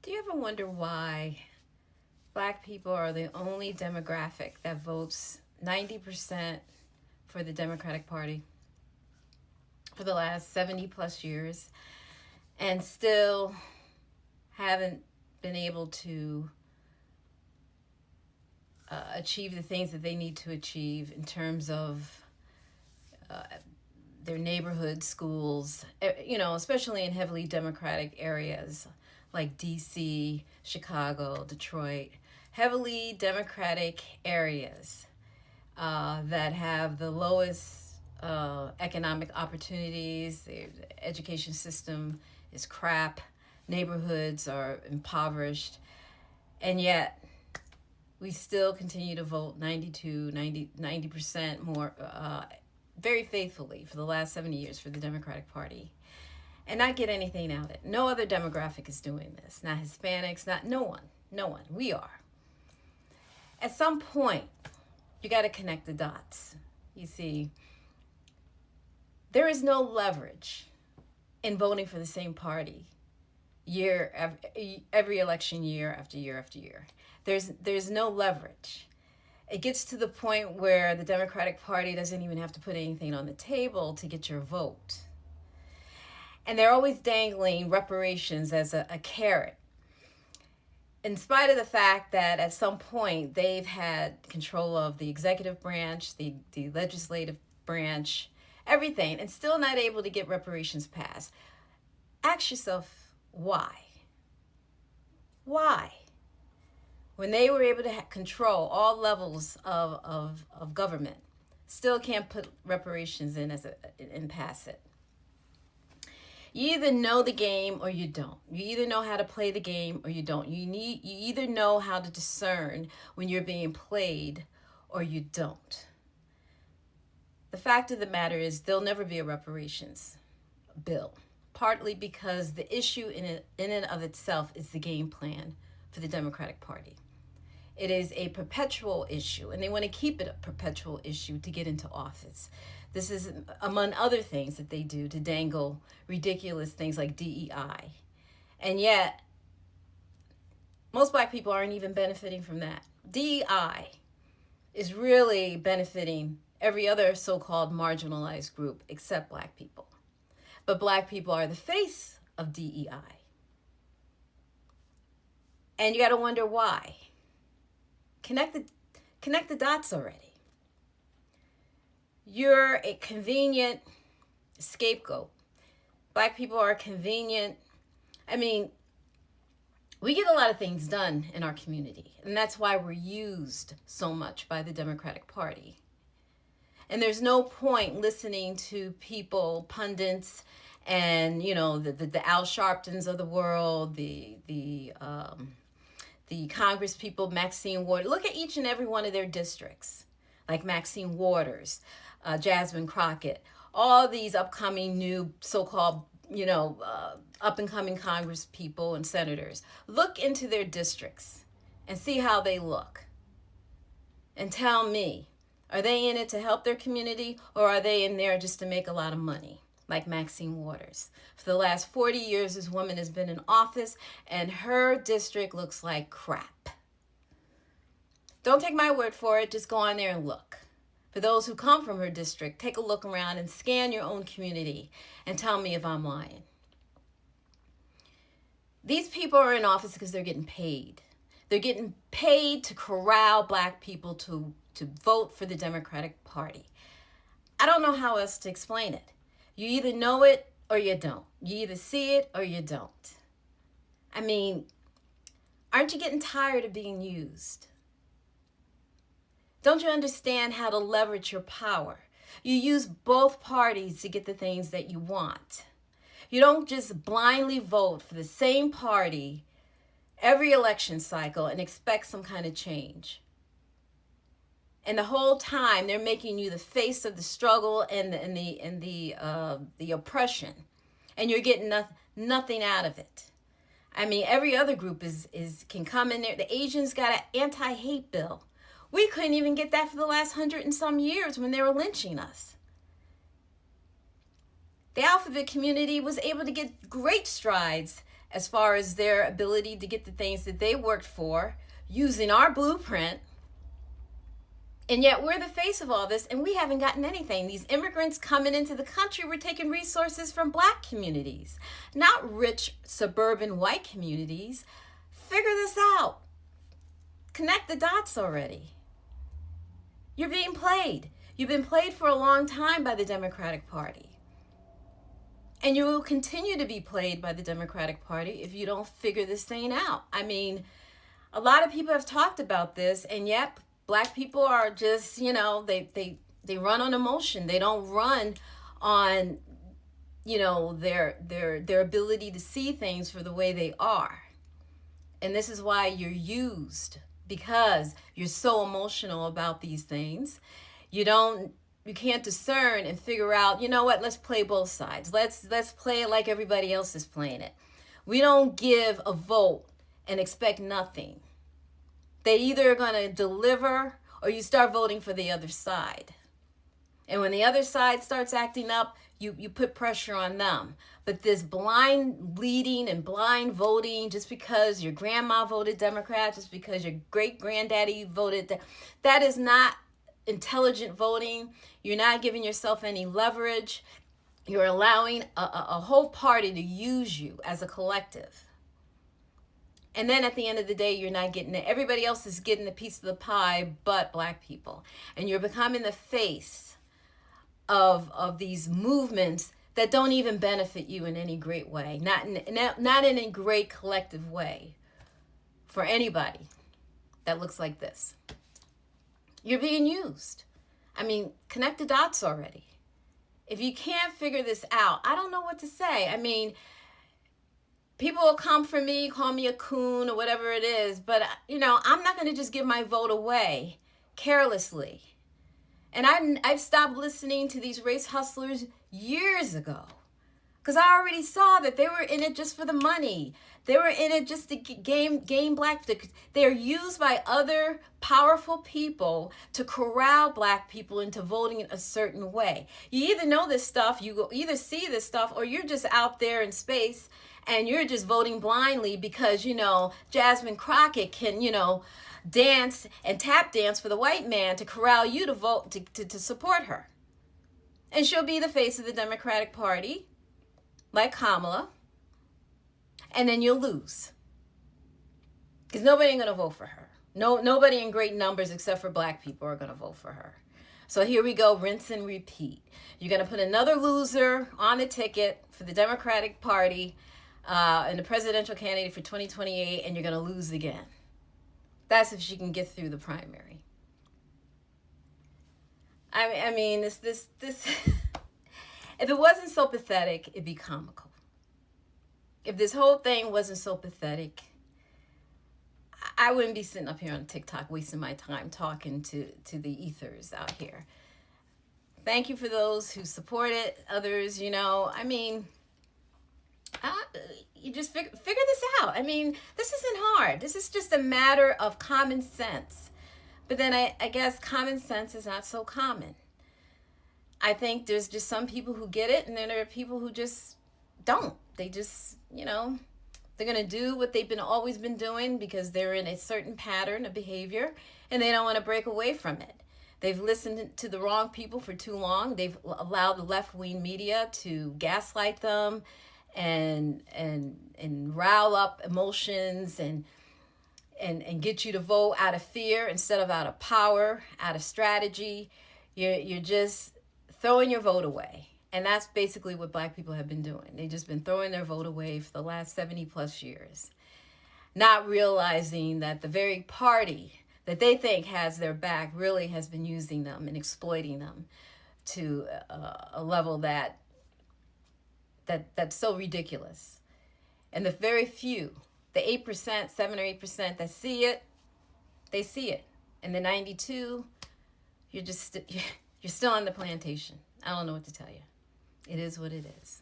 Do you ever wonder why black people are the only demographic that votes 90% for the Democratic Party for the last 70 plus years and still haven't been able to achieve the things that they need to achieve in terms of their neighborhood schools, especially in heavily Democratic areas like DC, Chicago, Detroit, heavily Democratic areas that have the lowest economic opportunities. The education system is crap. Neighborhoods are impoverished. And yet, we still continue to vote 90% more, very faithfully for the last 70 years for the Democratic Party and not get anything out of it. No other demographic is doing this. Not Hispanics, no one. We are. At some point, you got to connect the dots. You see, there is no leverage in voting for the same party every election year after year after year. There's no leverage. It gets to the point where the Democratic Party doesn't even have to put anything on the table to get your vote. And they're always dangling reparations as a carrot, in spite of the fact that at some point they've had control of the executive branch, the legislative branch, everything, and still not able to get reparations passed. Ask yourself, why? Why? When they were able to control all levels of government, still can't put reparations in and pass it. You either know the game or you don't. You either know how to play the game or you don't. You either know how to discern when you're being played or you don't. The fact of the matter is there'll never be a reparations bill, partly because the issue in and of itself is the game plan for the Democratic Party. It is a perpetual issue, and they want to keep it a perpetual issue to get into office. This is among other things that they do to dangle ridiculous things like DEI. And yet, most black people aren't even benefiting from that. DEI is really benefiting every other so-called marginalized group except black people. But black people are the face of DEI. And you got to wonder why. Connect the dots already. You're a convenient scapegoat. Black people are convenient. We get a lot of things done in our community, and that's why we're used so much by the Democratic Party. And there's no point listening to people, pundits, and the Al Sharptons of the world, the Congress people, Maxine Waters. Look at each and every one of their districts, like Maxine Waters, Jasmine Crockett, all these upcoming new so-called, up-and-coming Congress people and senators. Look into their districts and see how they look. And tell me, are they in it to help their community, or are they in there just to make a lot of money? Like Maxine Waters. For the last 40 years, this woman has been in office, and her district looks like crap. Don't take my word for it. Just go on there and look. For those who come from her district, take a look around and scan your own community and tell me if I'm lying. These people are in office because they're getting paid. They're getting paid to corral black people to vote for the Democratic Party. I don't know how else to explain it. You either know it or you don't. You either see it or you don't. Aren't you getting tired of being used? Don't you understand how to leverage your power? You use both parties to get the things that you want. You don't just blindly vote for the same party every election cycle and expect some kind of change. And the whole time they're making you the face of the struggle and the oppression, and you're getting nothing out of it. Every other group can come in there. The Asians got an anti-hate bill. We couldn't even get that for the last 100 and some years when they were lynching us. The alphabet community was able to get great strides as far as their ability to get the things that they worked for using our blueprint. And yet we're the face of all this, and we haven't gotten anything. These immigrants coming into the country, we're taking resources from Black communities, not rich suburban white communities. Figure this out. Connect the dots already. You're being played. You've been played for a long time by the Democratic Party. And you will continue to be played by the Democratic Party if you don't figure this thing out. I mean, a lot of people have talked about this, and yet Black people are just, they run on emotion. They don't run on, their ability to see things for the way they are. And this is why you're used, because you're so emotional about these things. You can't discern and figure out, you know what, let's play both sides. Let's play it like everybody else is playing it. We don't give a vote and expect nothing. They either are going to deliver or you start voting for the other side. And when the other side starts acting up, you put pressure on them. But this blind leading and blind voting, just because your grandma voted Democrat, just because your great-granddaddy voted, that is not intelligent voting. You're not giving yourself any leverage. You're allowing a whole party to use you as a collective. And then at the end of the day, you're not getting it. Everybody else is getting a piece of the pie but Black people. And you're becoming the face of these movements that don't even benefit you in any great way. Not in a great collective way for anybody that looks like this. You're being used. I mean, connect the dots already. If you can't figure this out, I don't know what to say. I mean, people will come for me, call me a coon or whatever it is, but, I'm not going to just give my vote away carelessly. And I've stopped listening to these race hustlers years ago because I already saw that they were in it just for the money. They were in it just to gain Black. They're used by other powerful people to corral Black people into voting a certain way. You either know this stuff, you either see this stuff, or you're just out there in space and you're just voting blindly because, Jasmine Crockett can, dance and tap dance for the white man to corral you to vote, to support her. And she'll be the face of the Democratic Party, like Kamala. And then you'll lose. Because nobody ain't going to vote for her. Nobody in great numbers except for Black people are going to vote for her. So here we go, rinse and repeat. You're going to put another loser on the ticket for the Democratic Party and the presidential candidate for 2028, and you're going to lose again. That's if she can get through the primary. I mean, this if it wasn't so pathetic, it'd be comical. If this whole thing wasn't so pathetic, I wouldn't be sitting up here on TikTok wasting my time talking to the ethers out here. Thank you for those who support it. Others, you just figure this out. I mean, this isn't hard. This is just a matter of common sense. But then I guess common sense is not so common. I think there's just some people who get it, and then there are people who just don't. They just, they're going to do what they've always been doing because they're in a certain pattern of behavior, and they don't want to break away from it. They've listened to the wrong people for too long. They've allowed the left-wing media to gaslight them and rile up emotions and get you to vote out of fear instead of out of power, out of strategy. You're just throwing your vote away. And that's basically what Black people have been doing. They've just been throwing their vote away for the last 70 plus years, not realizing that the very party that they think has their back really has been using them and exploiting them to a level that's so ridiculous. And the very few, the 8%, 7 or 8% that see it, they see it. And the 92, you're still on the plantation. I don't know what to tell you. It is what it is.